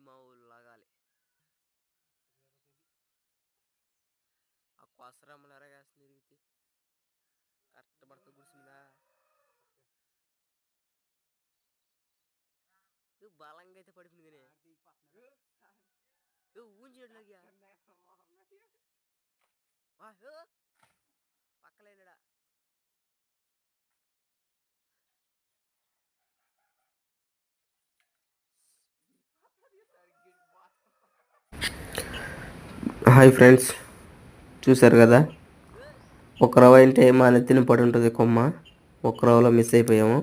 మా ఊళ్ళు లాగాలి ఆ కోసరమ్మలు ఎరగేస్తుంది తిరిగితే కరెక్ట్ పడుతుంది గుడిసిందా బలంగా అయితే పడిపోయింది కానీ ఊంచేట్లాగా పక్కలేనడా హాయ్ ఫ్రెండ్స్, చూసారు కదా ఒక రవ అంటే మా నెత్తిన పడి ఉంటుంది కొమ్మ. ఒక రవలో మిస్ అయిపోయాము.